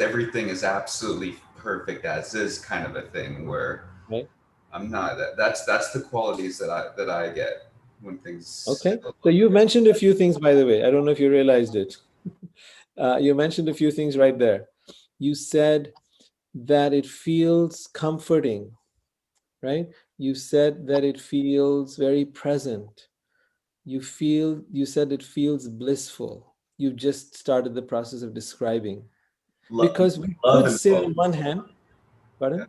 everything is absolutely perfect as is kind of a thing where right? I'm not. That's the qualities that I get when things Okay. get a So little you bit. mentioned a few things, by the way. I don't know if you realized it. You mentioned a few things right there. You said that it feels comforting, right? You said that it feels very present. You said it feels blissful. You just started the process of describing. Because we Love could say on invokes, one hand, yeah. pardon?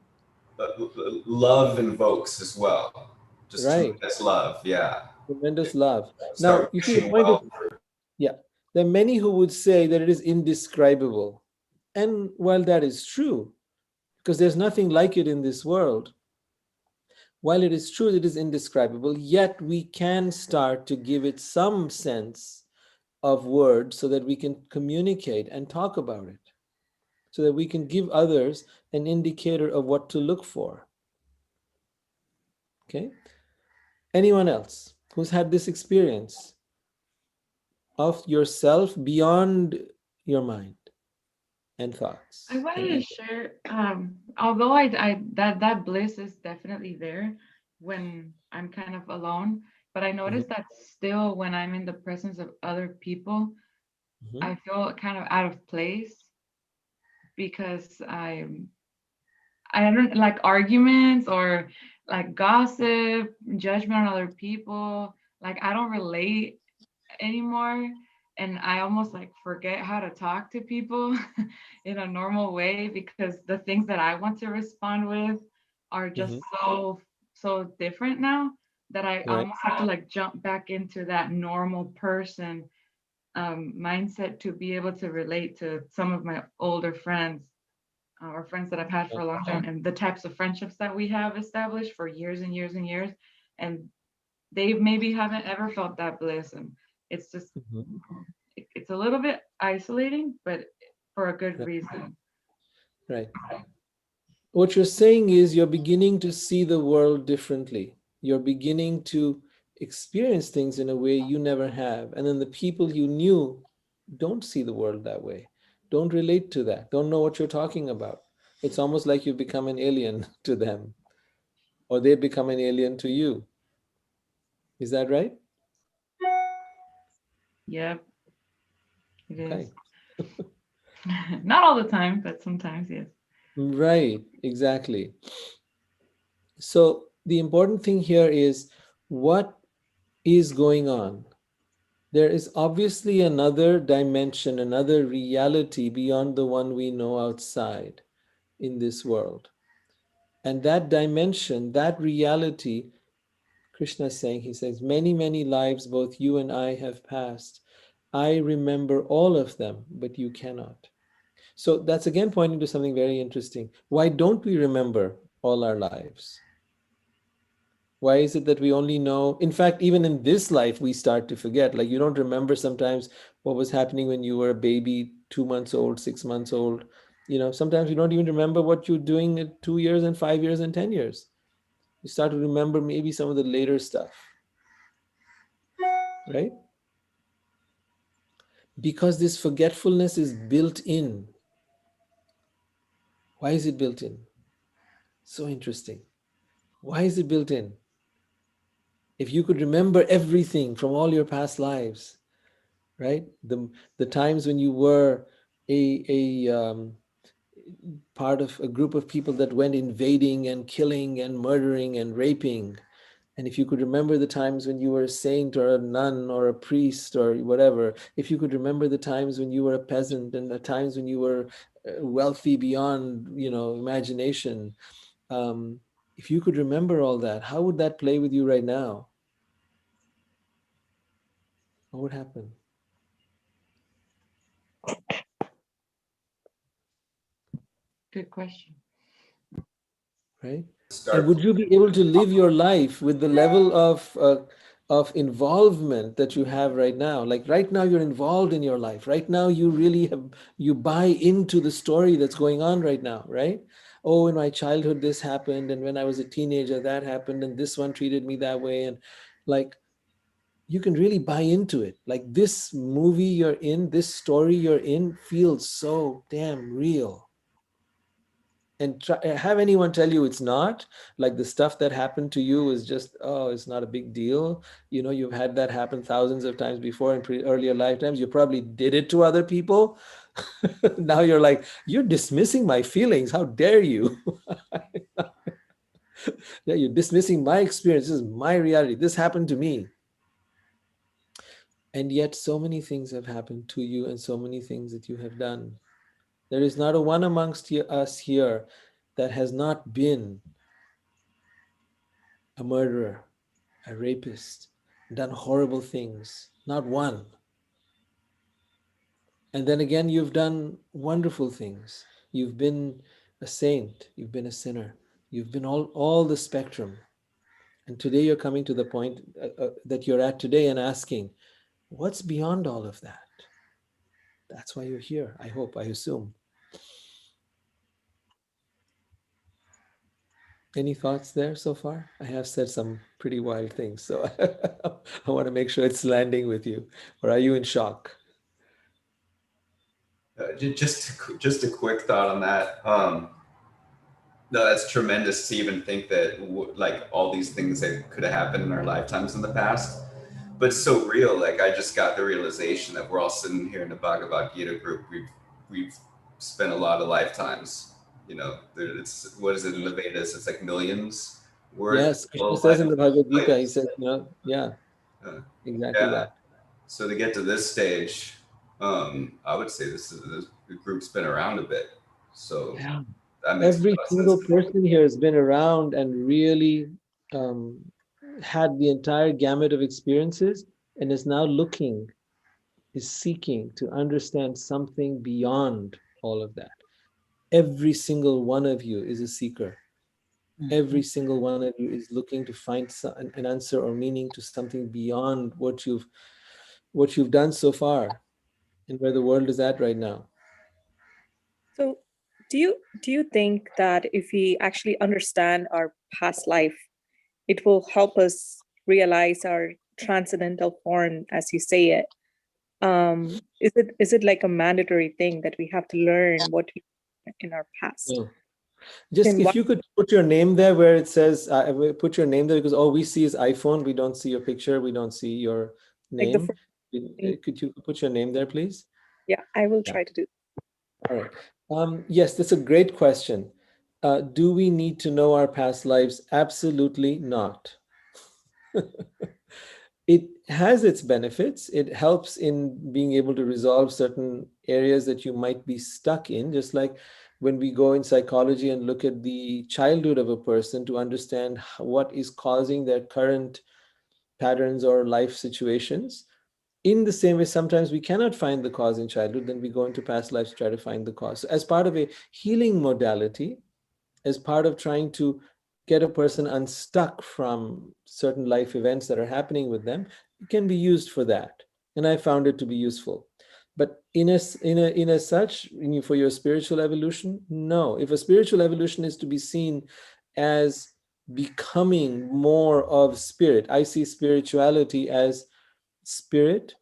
Love invokes as well. Just Right, tremendous love. Yeah. tremendous love. Now, Start you see, the wishing point is, well for. yeah, there are many who would say that it is indescribable. And while that is true, because there's nothing like it in this world, while it is true it is indescribable, yet we can start to give it some sense of words so that we can communicate and talk about it, so that we can give others an indicator of what to look for. Okay? Anyone else who's had this experience of yourself beyond your mind and I thoughts and wanted to ego? share, although I that bliss is definitely there when I'm kind of alone, but I Mhm, notice that still when I'm in the presence of other people, mhm, I feel kind of out of place because I don't like arguments or like gossip, judgment on other people. Like I don't relate anymore, and I almost like forget how to talk to people in a normal way because the things that I want to respond with are just mhm. so different now that I Right. almost have to like jump back into that normal person mindset to be able to relate to some of my older friends or friends that I've had for a long time, and the types of friendships that we have established for years and years and years. And they maybe haven't ever felt that bliss. And it's just, Mhm. it's a little bit isolating, but for a good Right. reason. Right. What you're saying is you're beginning to see the world differently. You're beginning to experience things in a way you never have. And then the people you knew don't see the world that way, don't relate to that, don't know what you're talking about. It's almost like you've become an alien to them, or they become an alien to you. Is that right? Yep, it is. Okay. Not all the time, but sometimes, yes. Right, exactly. So the important thing here is what is going on. There is obviously another dimension, another reality beyond the one we know outside in this world. And that dimension, that reality, Krishna is saying, he says, many, many lives both you and I have passed. I remember all of them, but you cannot. So that's again pointing to something very interesting. Why don't we remember all our lives? Why is it that we only know? In fact, even in this life, we start to forget. Like you don't remember sometimes what was happening when you were a baby, 2 months old, 6 months old. Sometimes you don't even remember what you're doing at 2 years and 5 years and 10 years. You start to remember maybe some of the later stuff, right? Because this forgetfulness is built in. Why is it built in? So interesting. Why is it built in? If you could remember everything from all your past lives, right? The times when you were a part of a group of people that went invading and killing and murdering and raping, and if you could remember the times when you were a saint or a nun or a priest or whatever, if you could remember the times when you were a peasant and the times when you were wealthy beyond imagination, um, if you could remember all that, how would that play with you right now? What would happen? Good question. Right? And Start. would you be able to live your life with the level of involvement that you have right now? Like right now, you're involved in your life. Right now, you buy into the story that's going on right now, right? Oh, in my childhood, this happened, and when I was a teenager, that happened, and this one treated me that way, and like you can really buy into it. Like this movie you're in, this story you're in feels so damn real. And have anyone tell you it's not, like the stuff that happened to you is just, oh, it's not a big deal. You know, you've had that happen thousands of times before in earlier lifetimes. You probably did it to other people. Now you're like, you're dismissing my feelings. How dare you? Yeah, you're dismissing my experience. This is my reality. This happened to me. And yet so many things have happened to you and so many things that you have done. There is not a one amongst us here that has not been a murderer, a rapist, done horrible things. Not one. And then again, you've done wonderful things. You've been a saint. You've been a sinner. You've been all the spectrum. And today you're coming to the point that you're at today and asking, what's beyond all of that? That's why you're here, I hope, I assume. Any thoughts there so far? I have said some pretty wild things, so I want to make sure it's landing with you. Or are you in shock? Just a quick thought on that. No, that's tremendous to even think that like all these things that could have happened in our lifetimes in the past, but it's so real. Like I just got the realization that we're all sitting here in the Bhagavad Gita group. We've spent a lot of lifetimes. You know, it's what is it in the Vedas? It's like millions worth. Yes, Krishna says in the Bhagavad Gita, he says, yeah, exactly yeah. that. So to get to this stage, I would say the group's been around a bit. So Yeah. that makes Every a lot of single sense. person here has been around and really had the entire gamut of experiences and is now is seeking to understand something beyond all of that. Every single one of you is a seeker. Every single one of you is looking to find an answer or meaning to something beyond what you've done so far and where the world is at right now. So do you think that if we actually understand our past life, it will help us realize our transcendental form, as you say it? Is it like a mandatory thing that we have to learn what we in our past? No. Just Then if what, you could put your name there where it says, put your name there, because all we see is iPhone. We don't see your picture. We don't see your like the name. first thing? Could you put your name there, please? Yeah, I will Yeah. try to do. All right. Yes, that's a great question. Do we need to know our past lives? Absolutely not. It has its benefits. It helps in being able to resolve certain areas that you might be stuck in, just like when we go in psychology and look at the childhood of a person to understand what is causing their current patterns or life situations. In the same way, sometimes we cannot find the cause in childhood, then we go into past lives to try to find the cause. So as part of a healing modality, as part of trying to get a person unstuck from certain life events that are happening with them, it can be used for that. And I found it to be useful. But in a such, for your spiritual evolution, no. If a spiritual evolution is to be seen as becoming more of spirit, I see spirituality as spirit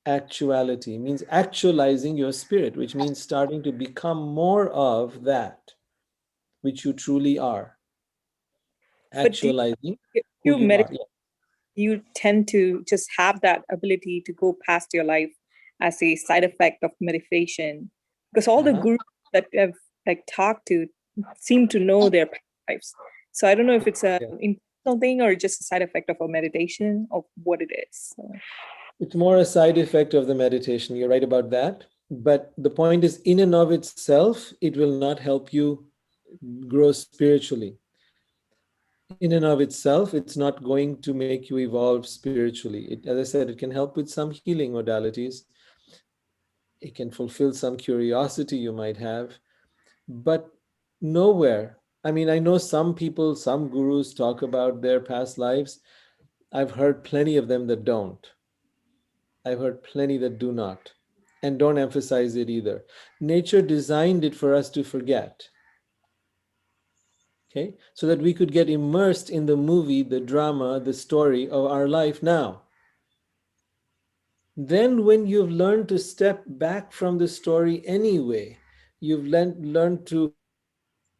actuality, means actualizing your spirit, which means starting to become more of that which you truly are, But do actualizing who you you are. meditate? You tend to just have that ability to go past your life as a side effect of meditation, because all the Uh-huh. gurus that I've like talked to seem to know their past lives. So I don't know if it's a Yeah. intentional thing or just a side effect of a meditation of what it is. So, It's more a side effect of the meditation. You're right about that. But the point is, in and of itself, it will not help you grow spiritually. In and of itself, it's not going to make you evolve spiritually. As I said, it can help with some healing modalities. It can fulfill some curiosity you might have, but nowhere. I mean, I know some people, some gurus talk about their past lives. I've heard plenty of them that don't. I've heard plenty that do not and don't emphasize it either. Nature designed it for us to forget, okay? So that we could get immersed in the movie, the drama, the story of our life now. Then when you've learned to step back from the story anyway, you've learned to step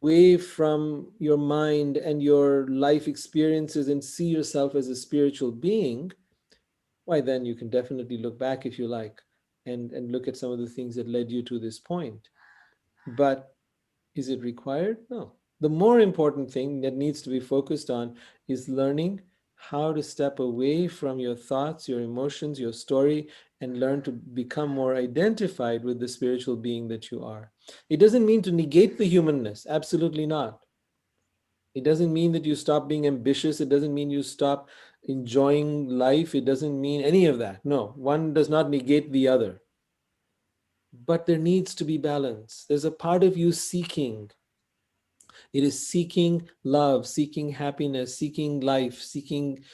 away from your mind and your life experiences and see yourself as a spiritual being, why then you can definitely look back if you like and look at some of the things that led you to this point. But is it required? No. The more important thing that needs to be focused on is learning how to step away from your thoughts, your emotions, your story, and learn to become more identified with the spiritual being that you are. It doesn't mean to negate the humanness, absolutely not. It doesn't mean that you stop being ambitious. It doesn't mean you stop enjoying life. It doesn't mean any of that. No, one does not negate the other. But there needs to be balance. There's a part of you seeking. It is seeking love, seeking happiness, seeking life, seeking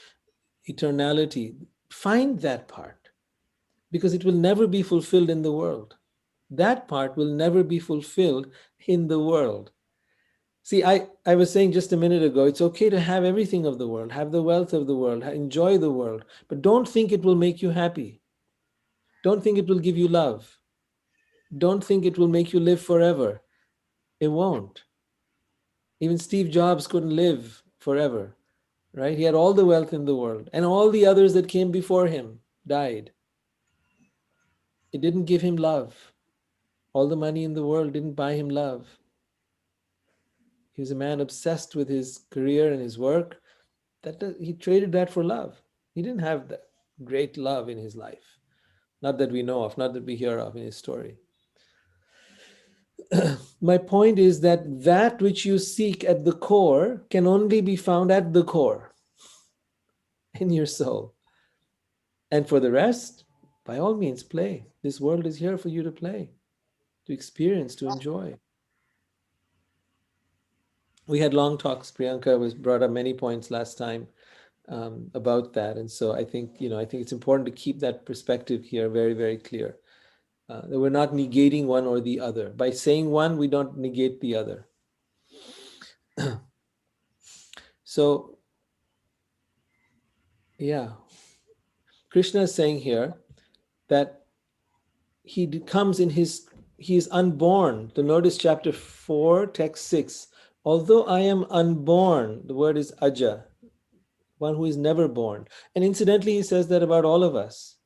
eternality. Find that part because it will never be fulfilled in the world. That part will never be fulfilled in the world. See, I was saying just a minute ago, it's okay to have everything of the world, have the wealth of the world, enjoy the world, but don't think it will make you happy. Don't think it will give you love. Don't think it will make you live forever. It won't. Even Steve Jobs couldn't live forever, right? He had all the wealth in the world, and all the others that came before him died. It didn't give him love. All the money in the world didn't buy him love. He was a man obsessed with his career and his work. He traded that for love. He didn't have that great love in his life. Not that we know of, not that we hear of in his story. My point is that that which you seek at the core can only be found at the core in your soul. And for the rest, by all means, play. This world is here for you to play, to experience, to enjoy. We had long talks. Priyanka was brought up many points last time about that, and so I think it's important to keep that perspective here very, very clear. That we're not negating one or the other. By saying one, we don't negate the other. So, yeah, Krishna is saying here that he comes in he is unborn. To notice chapter 4, text 6. Although I am unborn, the word is aja, one who is never born. And incidentally, he says that about all of us.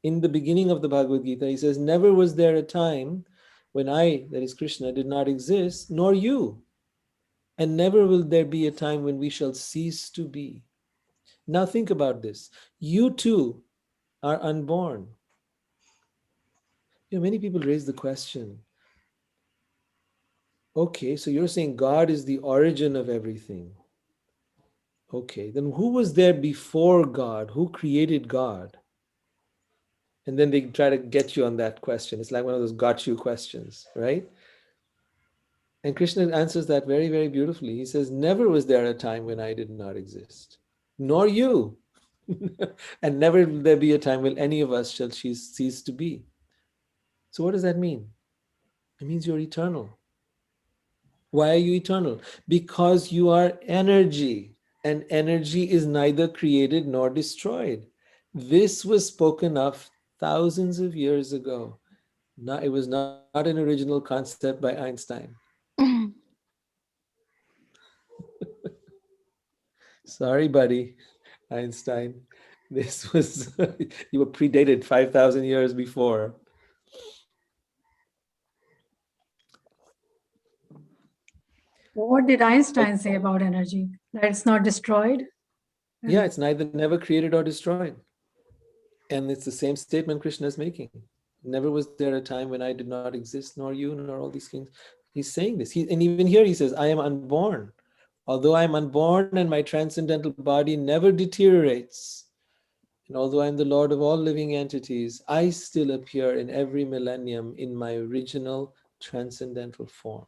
In the beginning of the Bhagavad Gita, he says, never was there a time when I, that is Krishna, did not exist, nor you. And never will there be a time when we shall cease to be. Now think about this. You too are unborn. Many people raise the question, okay, so you're saying God is the origin of everything. Okay, then who was there before God? Who created God? And then they try to get you on that question. It's like one of those got you questions, right? And Krishna answers that very, very beautifully. He says, never was there a time when I did not exist, nor you. And never will there be a time when any of us shall cease to be. So what does that mean? It means you're eternal. Why are you eternal? Because you are energy, and energy is neither created nor destroyed. This was spoken of thousands of years ago. It was not an original concept by Einstein. Sorry, buddy, Einstein. This was, you were predated 5,000 years before. What did Einstein say about energy? That it's not destroyed? Yeah, it's neither never created or destroyed. And it's the same statement Krishna is making. Never was there a time when I did not exist, nor you, nor all these things. He's saying this. And even here he says, I am unborn. Although I am unborn and my transcendental body never deteriorates, and although I am the Lord of all living entities, I still appear in every millennium in my original transcendental form.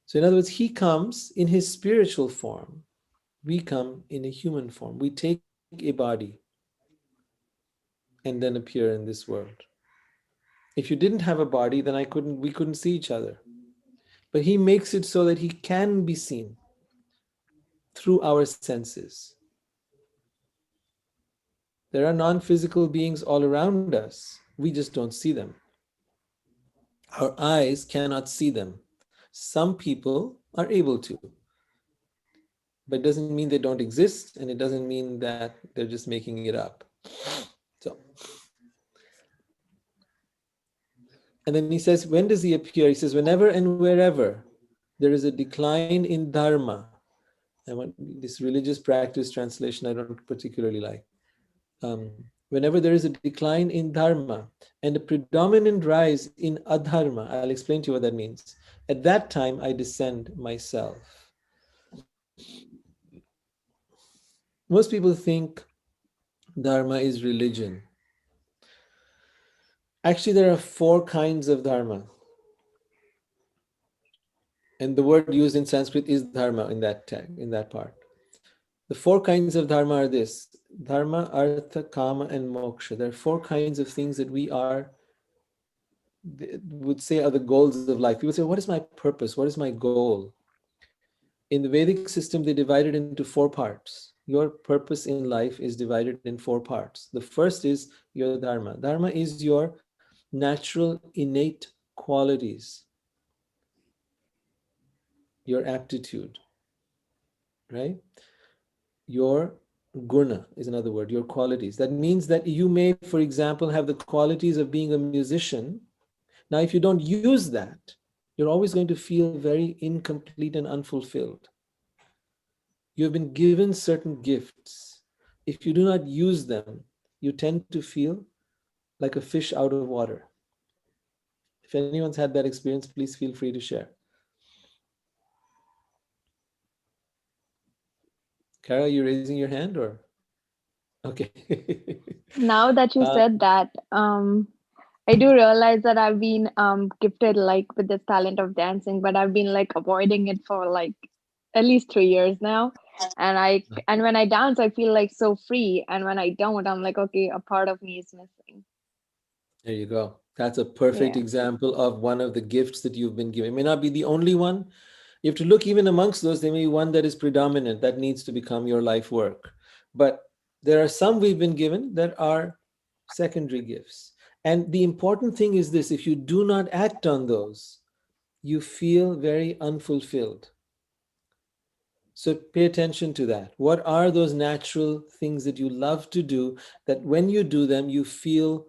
So in other words, he comes in his spiritual form. We come in a human form. We take a body and then appear in this world. If you didn't have a body, then we couldn't see each other. But he makes it so that he can be seen through our senses. There are non-physical beings all around us. We just don't see them. Our eyes cannot see them. Some people are able to, but it doesn't mean they don't exist, and it doesn't mean that they're just making it up. So, and then he says, when does he appear? He says, whenever and wherever there is a decline in dharma. And this religious practice translation I don't particularly like. Whenever there is a decline in dharma and a predominant rise in adharma, I'll explain to you what that means. At that time, I descend myself. Most people think dharma is religion. Actually, there are 4 kinds of dharma. And the word used in Sanskrit is dharma in that tag, in that part. The 4 kinds of dharma are this: dharma, artha, kama, and moksha. There are 4 kinds of things that we would say are the goals of life. People say, what is my purpose? What is my goal? In the Vedic system, they divide it into 4 parts. Your purpose in life is divided in 4 parts. The first is your dharma. Dharma is your natural, innate qualities, your aptitude, right? Your guna is another word, your qualities. That means that you may, for example, have the qualities of being a musician. Now, if you don't use that, you're always going to feel very incomplete and unfulfilled. You have been given certain gifts. If you do not use them, you tend to feel like a fish out of water. If anyone's had that experience, please feel free to share. Kara, you raising your hand or? Okay. Now that you said that, I do realize that I've been gifted like with this talent of dancing, but I've been like avoiding it for like at least 3 years now. And when I dance, I feel like so free. And when I don't, I'm like, okay, a part of me is missing. There you go. That's a perfect Yeah. example of one of the gifts that you've been given. It may not be the only one. You have to look even amongst those, there may be one that is predominant that needs to become your life work. But there are some we've been given that are secondary gifts. And the important thing is this: if you do not act on those, you feel very unfulfilled. So pay attention to that. What are those natural things that you love to do that when you do them, you feel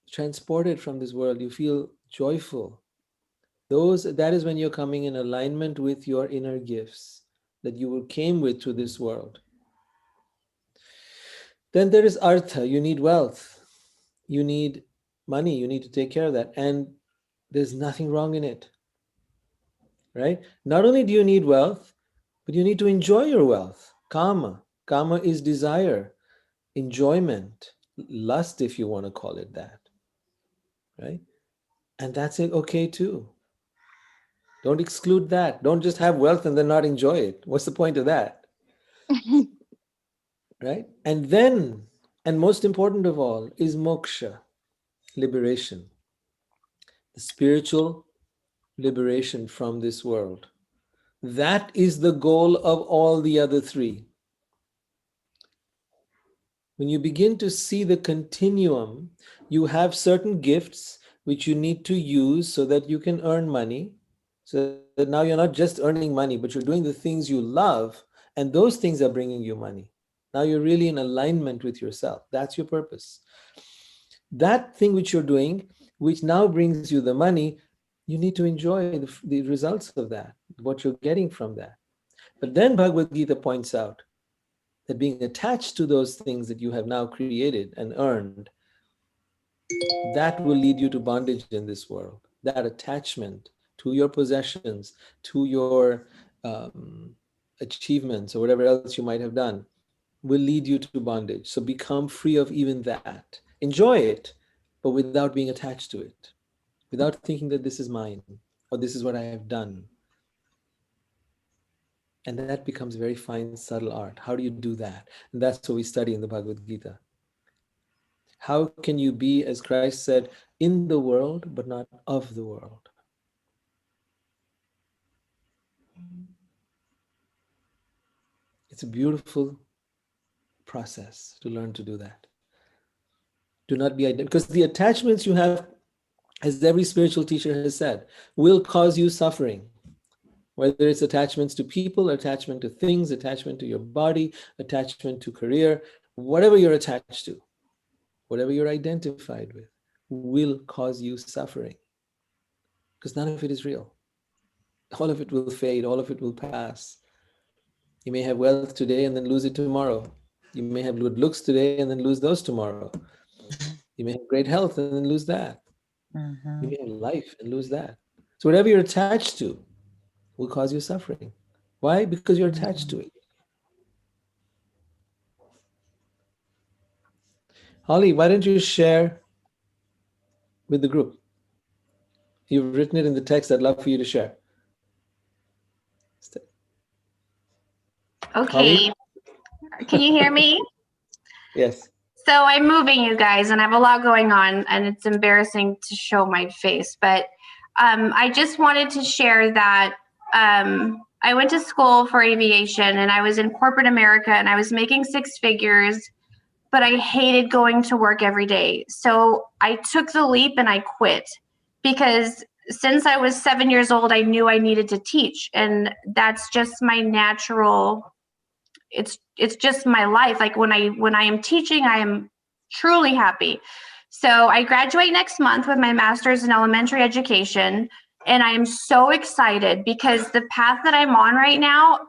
transported from this world, you feel joyful? That is when you're coming in alignment with your inner gifts that you came with to this world. Then there is artha. You need wealth. You need money. You need to take care of that. And there's nothing wrong in it, right? Not only do you need wealth, but you need to enjoy your wealth. Kama. Kama is desire, enjoyment, lust, if you want to call it that, right? And that's it, okay too. Don't exclude that. Don't just have wealth and then not enjoy it. What's the point of that? Right? And then, and most important of all, is moksha, liberation, the spiritual liberation from this world. That is the goal of all the other 3. When you begin to see the continuum, you have certain gifts which you need to use so that you can earn money. So that now you're not just earning money, but you're doing the things you love, and those things are bringing you money. Now you're really in alignment with yourself. That's your purpose. That thing which you're doing, which now brings you the money, you need to enjoy the results of that, what you're getting from that. But then Bhagavad Gita points out that being attached to those things that you have now created and earned, that will lead you to bondage in this world. That attachment to your possessions, to your achievements, or whatever else you might have done, will lead you to bondage. So become free of even that. Enjoy it, but without being attached to it, without thinking that this is mine or this is what I have done. And that becomes very fine, subtle art. How do you do that? And that's what we study in the Bhagavad Gita. How can you be, as Christ said, in the world, but not of the world? It's a beautiful process to learn to do that. Do not be because the attachments you have, as every spiritual teacher has said, will cause you suffering. Whether it's attachments to people, attachment to things, attachment to your body, attachment to career, whatever you're attached to, whatever you're identified with, will cause you suffering. Because none of it is real. All of it will fade, all of it will pass. You may have wealth today and then lose it tomorrow. You may have good looks today and then lose those tomorrow. You may have great health and then lose that. You may have life and lose that. So whatever you're attached to will cause you suffering. Why? Because you're attached to it. Holly, why don't you share with the group? You've written it in the text. I'd love for you to share. Okay. Holly? Can you hear me? Yes. So I'm moving, you guys, and I have a lot going on, and it's embarrassing to show my face. But I just wanted to share that I went to school for aviation, and I was in corporate America, and I was making six figures, but I hated going to work every day. So I took the leap and I quit, because since I was 7 years old, I knew I needed to teach, and that's just my natural. It's just my life. Like when I am teaching, I am truly happy. So I graduate next month with my master's in elementary education, and I am so excited because the path that I'm on right now,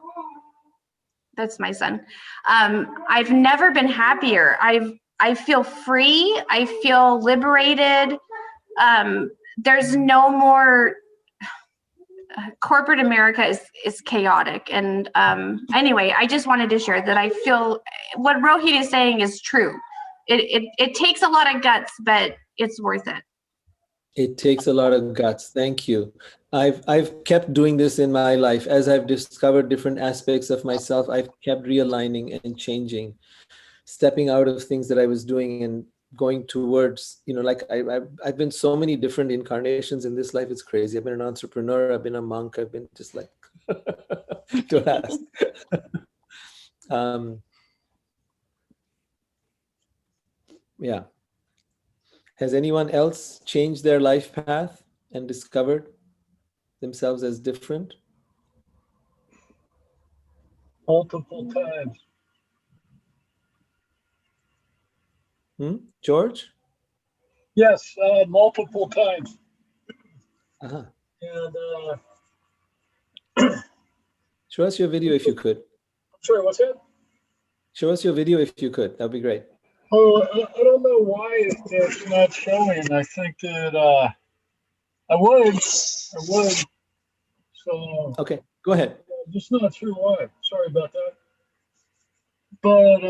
that's my son. I've never been happier. I feel free. I feel liberated. There's no more. Corporate America is chaotic. And anyway, I just wanted to share that I feel what Rohit is saying is true. It takes a lot of guts, but it's worth it. It takes a lot of guts. Thank you. I've kept doing this in my life. As I've discovered different aspects of myself, I've kept realigning and changing, stepping out of things that I was doing and going towards, like I've been so many different incarnations in this life. It's crazy. I've been an entrepreneur. I've been a monk. I've been just like, don't ask. Yeah. Has anyone else changed their life path and discovered themselves as different? Multiple times. George? Yes, multiple times. Uh-huh. And show us your video if you could. I'm sorry, what's that? Show us your video if you could. That'd be great. Oh, I don't know why it's not showing. I think that I would. So okay, go ahead. I'm just not sure why. Sorry about that. But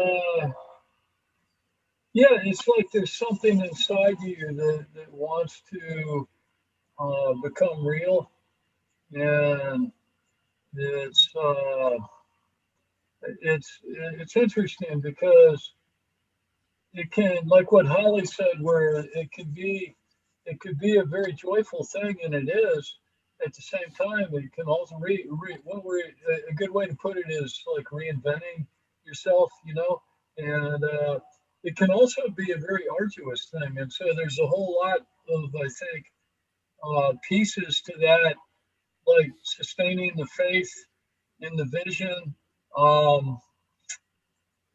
yeah, it's like there's something inside you that wants to become real, and it's interesting because it can, like what Holly said, where it could be a very joyful thing, and it is. At the same time, it can also a good way to put it is like reinventing yourself, and it can also be a very arduous thing. And so there's a whole lot of, I think, pieces to that, like sustaining the faith in the vision,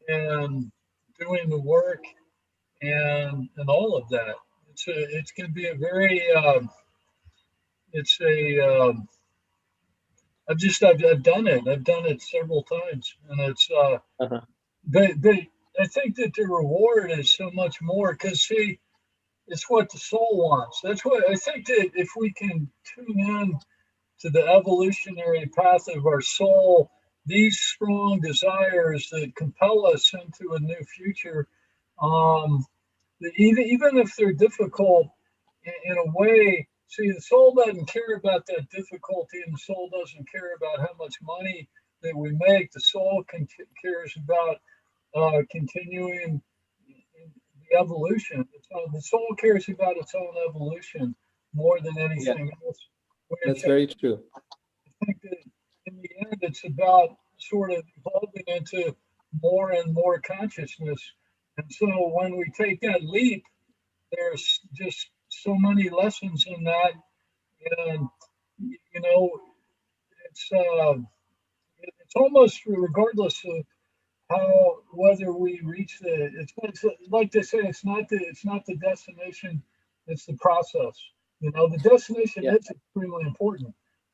and doing the work, and all of that. It's going to be a very I've done it. I've done it several times, and it's but I think that the reward is so much more, because see, it's what the soul wants. That's what I think, that if we can tune in to the evolutionary path of our soul, these strong desires that compel us into a new future, even if they're difficult in a way. See, the soul doesn't care about that difficulty, and the soul doesn't care about how much money that we make. The soul cares about continuing the evolution. The soul cares about its own evolution more than anything else. That's very true. I think that in the end, it's about sort of evolving into more and more consciousness. And so when we take that leap, there's just so many lessons in that. And, you know, it's, it's almost regardless of how, whether we reach it's like they say, it's not the destination, it's the process. You know, the destination Yeah. is extremely important.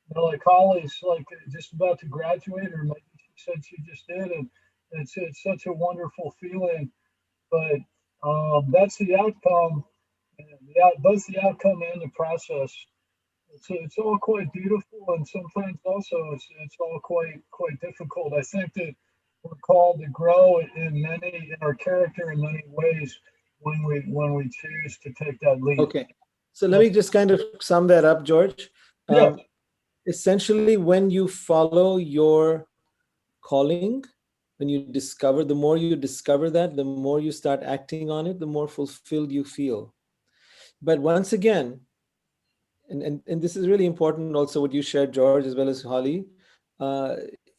You know, like Holly's like just about to graduate, or maybe she said she just did, and it's such a wonderful feeling. But that's the outcome, and both the outcome and the process. It's all quite beautiful, and sometimes also it's all quite difficult. I think that we're called to grow in our character in many ways when we choose to take that leap. Okay, so let me just kind of sum that up, George. Yeah. Essentially, when you follow your calling, when you discover, the more you discover that, the more you start acting on it, the more fulfilled you feel. But once again, and this is really important also what you shared, George, as well as Holly,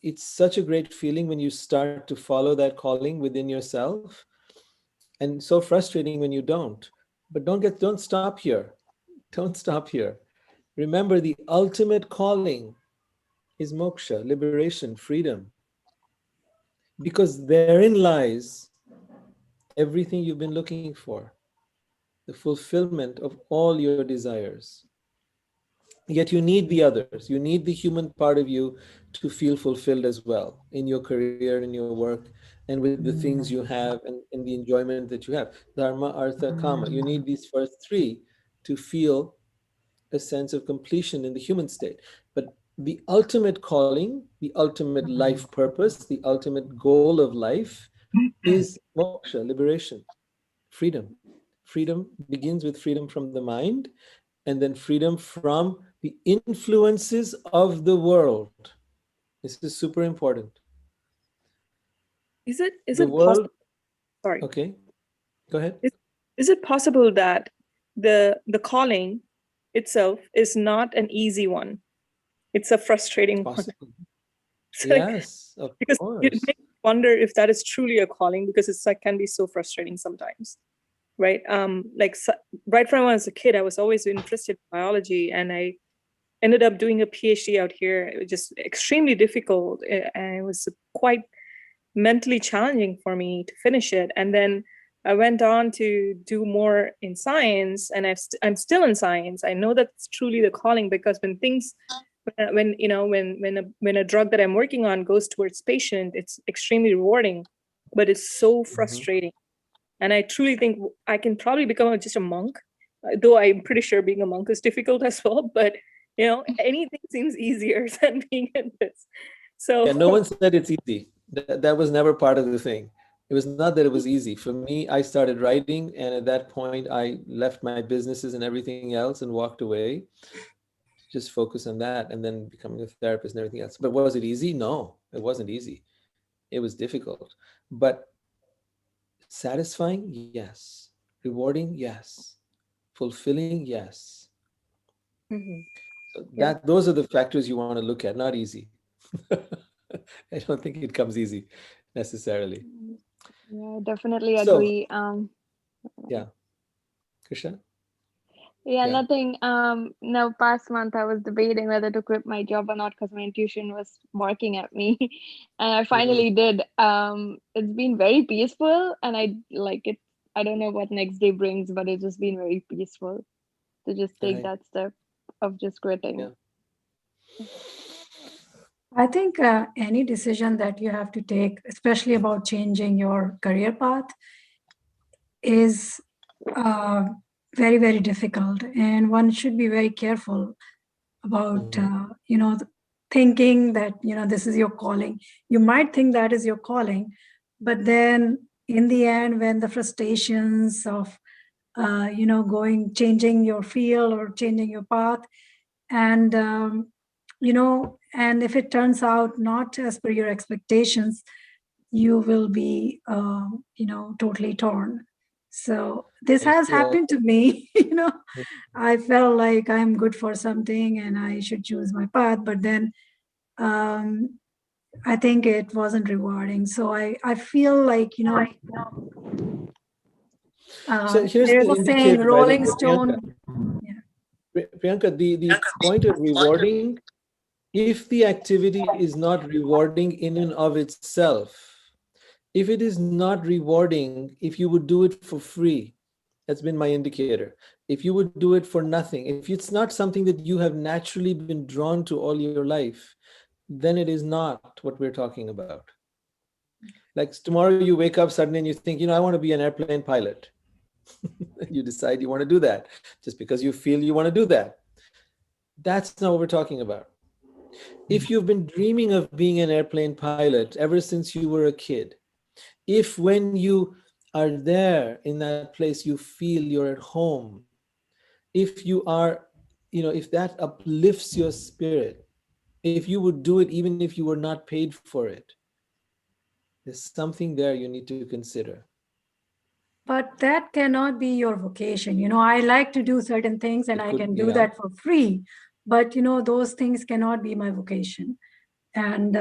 it's such a great feeling when you start to follow that calling within yourself, and so frustrating when you don't. But don't stop here. Don't stop here. Remember, the ultimate calling is moksha, liberation, freedom, because therein lies everything you've been looking for, the fulfillment of all your desires. Yet you need the others. You need the human part of you to feel fulfilled as well in your career, in your work, and with the things you have, and the enjoyment that you have. Dharma, artha, kama. You need these first three to feel a sense of completion in the human state. But the ultimate calling, the ultimate life purpose, the ultimate goal of life is moksha, liberation, freedom. Freedom begins with freedom from the mind, and then freedom from the influences of the world. This is super important. Is it The world, possible? Sorry. okay, go ahead. Is it possible that the calling itself is not an easy one? It's a frustrating one. Possible. So, Yes, of because course. you make me wonder if that is truly a calling, because it's like can be so frustrating sometimes, right? Right from when I was a kid, I was always interested in biology, and I ended up doing a PhD out here. It was just extremely difficult, and it was quite mentally challenging for me to finish it. And then I went on to do more in science, and I'm still in science. I know that's truly the calling, because when a drug that I'm working on goes towards patient, it's extremely rewarding, but it's so frustrating. And I truly think I can probably become just a monk, though I'm pretty sure being a monk is difficult as well. But anything seems easier than being in this. So Yeah, no one said it's easy. That was never part of the thing. It was not that it was easy. For me, I started writing, and at that point, I left my businesses and everything else and walked away. Just focus on that, and then becoming a therapist and everything else. But was it easy? No, it wasn't easy. It was difficult. But satisfying? Yes. Rewarding? Yes. Fulfilling? Yes. So those are the factors you want to look at, not easy. I don't think it comes easy necessarily. Yeah, definitely So, agree. Yeah. Krishna? Yeah, Yeah. nothing. No, past month I was debating whether to quit my job or not because my intuition was barking at me, and I finally did. It's been very peaceful, and I like it. I don't know what next day brings, but it's just been very peaceful to just take Right. that step of just quitting. Yeah. I think any decision that you have to take, especially about changing your career path, is very, very difficult. And one should be very careful about, thinking that, this is your calling. You might think that is your calling, but then in the end, when the frustrations of, changing your field or changing your path, and, and if it turns out not as per your expectations, you will be, totally torn. So this has happened to me. I felt like I'm good for something and I should choose my path, but then I think it wasn't rewarding. So I feel like, So here's There's the a saying, indicator, by the Rolling way, Priyanka. Stone. Priyanka, the point of rewarding, if the activity is not rewarding in and of itself, if it is not rewarding, if you would do it for free, that's been my indicator. If you would do it for nothing, if it's not something that you have naturally been drawn to all your life, then it is not what we're talking about. Like tomorrow you wake up suddenly and you think, I want to be an airplane pilot. You decide you want to do that just because you feel you want to do that. That's not what we're talking about. If you've been dreaming of being an airplane pilot ever since you were a kid, if when you are there in that place you feel you're at home, if you are, if that uplifts your spirit, if you would do it even if you were not paid for it, there's something there you need to consider. But that cannot be your vocation. I like to do certain things and I can do that for free. But, those things cannot be my vocation. And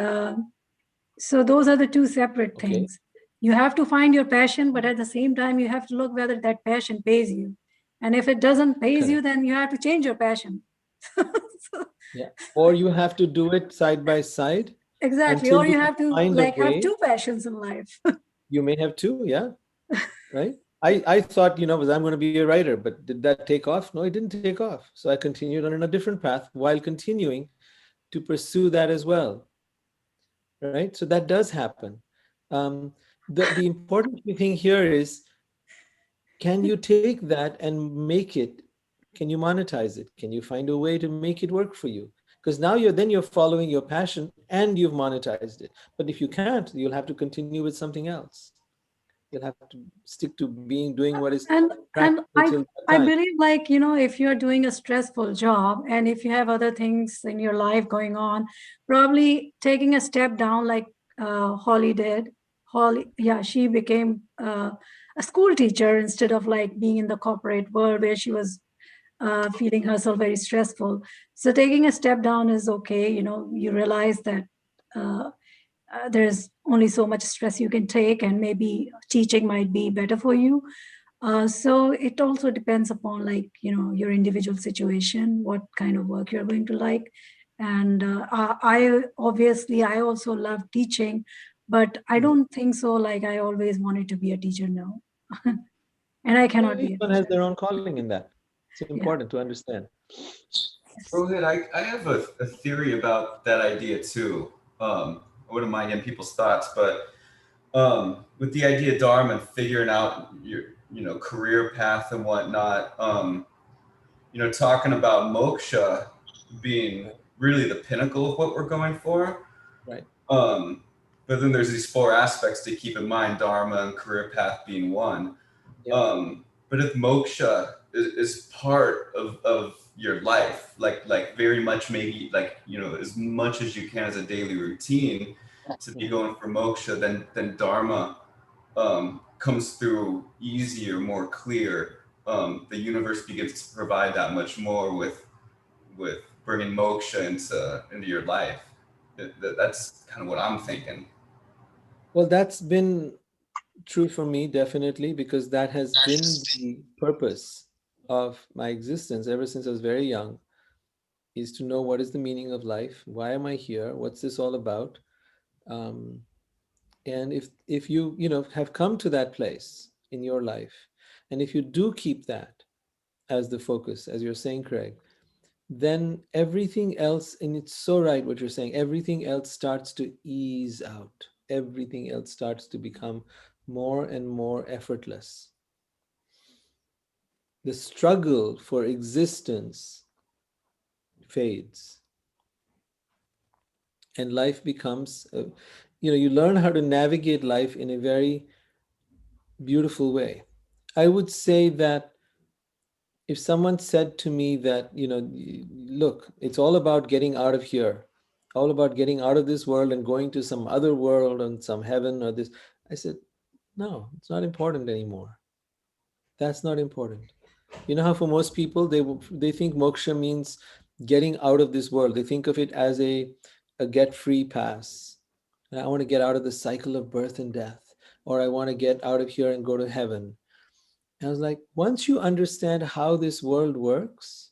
so those are the two separate things. You have to find your passion, but at the same time, you have to look whether that passion pays you. And if it doesn't pays you, then you have to change your passion. Yeah. Or you have to do it side by side. Exactly. Or you have to have two passions in life. You may have two, yeah. Right. I thought, I'm going to be a writer, but did that take off? No, it didn't take off. So I continued on a different path while continuing to pursue that as well. Right. So that does happen. The important thing here is, can you take that and make it? Can you monetize it? Can you find a way to make it work for you? Because now you're following your passion and you've monetized it. But if you can't, you'll have to continue with something else. You'll have to stick to doing what is practical. I believe, if you're doing a stressful job and if you have other things in your life going on, probably taking a step down like Holly did. She became a school teacher instead of being in the corporate world where she was feeling herself very stressful. So taking a step down is okay. You realize that there's only so much stress you can take, and maybe teaching might be better for you. So it also depends upon your individual situation, what kind of work you're going to like. And I also love teaching, but I don't think so. I always wanted to be a teacher now. And I cannot be. Everyone has their own calling in that. It's important to understand. Rohit, I have a theory about that idea too. I wouldn't mind getting people's thoughts, but with the idea of Dharma and figuring out your career path and whatnot, talking about moksha being really the pinnacle of what we're going for. Right. But then there's these four aspects to keep in mind, Dharma and career path being one. Yep. But if moksha is part of your life, like very much maybe as much as you can as a daily routine to be going for moksha, then Dharma comes through easier, more clear. The universe begins to provide that much more with bringing moksha into your life. That's kind of what I'm thinking. Well, that's been true for me, definitely, because that has been the purpose of my existence ever since I was very young, is to know what is the meaning of life, why am I here, what's this all about. And if you have come to that place in your life, and if you do keep that as the focus, as you're saying, Craig, then everything else, and it's so right what you're saying, everything else starts to ease out. Everything else starts to become more and more effortless. The struggle for existence fades. And life becomes, you learn how to navigate life in a very beautiful way. I would say that if someone said to me that, look, it's all about getting out of here, all about getting out of this world and going to some other world and some heaven or this, I said, no, it's not important anymore. That's not important. You know how for most people, they think moksha means getting out of this world. They think of it as a get-free pass. I want to get out of the cycle of birth and death, or I want to get out of here and go to heaven. I was like, once you understand how this world works,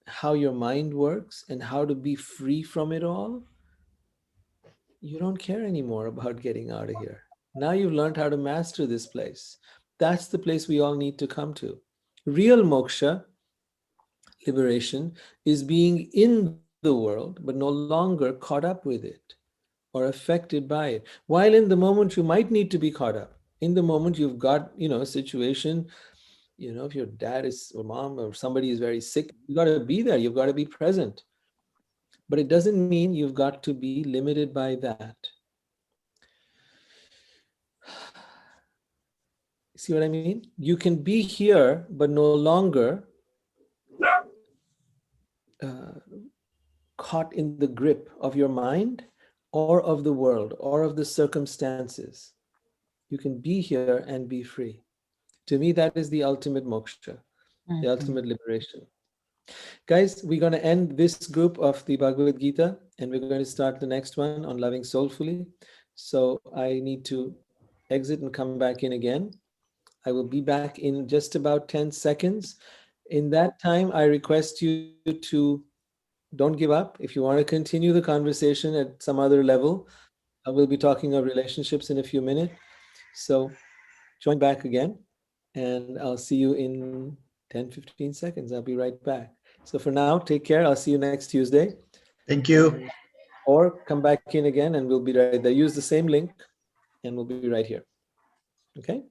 how your mind works, and how to be free from it all, you don't care anymore about getting out of here. Now you've learned how to master this place. That's the place we all need to come to. Real moksha, liberation, is being in the world, but no longer caught up with it or affected by it. While in the moment you might need to be caught up. In the moment you've got, a situation, if your dad is or mom or somebody is very sick, you got to be there. You've got to be present. But it doesn't mean you've got to be limited by that. See what I mean? You can be here, but no longer caught in the grip of your mind or of the world or of the circumstances. You can be here and be free. To me, that is the ultimate moksha, the ultimate liberation. Guys, we're going to end this group of the Bhagavad Gita, and we're going to start the next one on loving soulfully. So I need to exit and come back in again. I will be back in just about 10 seconds. In that time, I request you to don't give up. If you want to continue the conversation at some other level, I will be talking of relationships in a few minutes. So join back again, and I'll see you in 10, 15 seconds. I'll be right back. So for now, take care. I'll see you next Tuesday. Thank you. Or come back in again and we'll be right there. Use the same link and we'll be right here. Okay?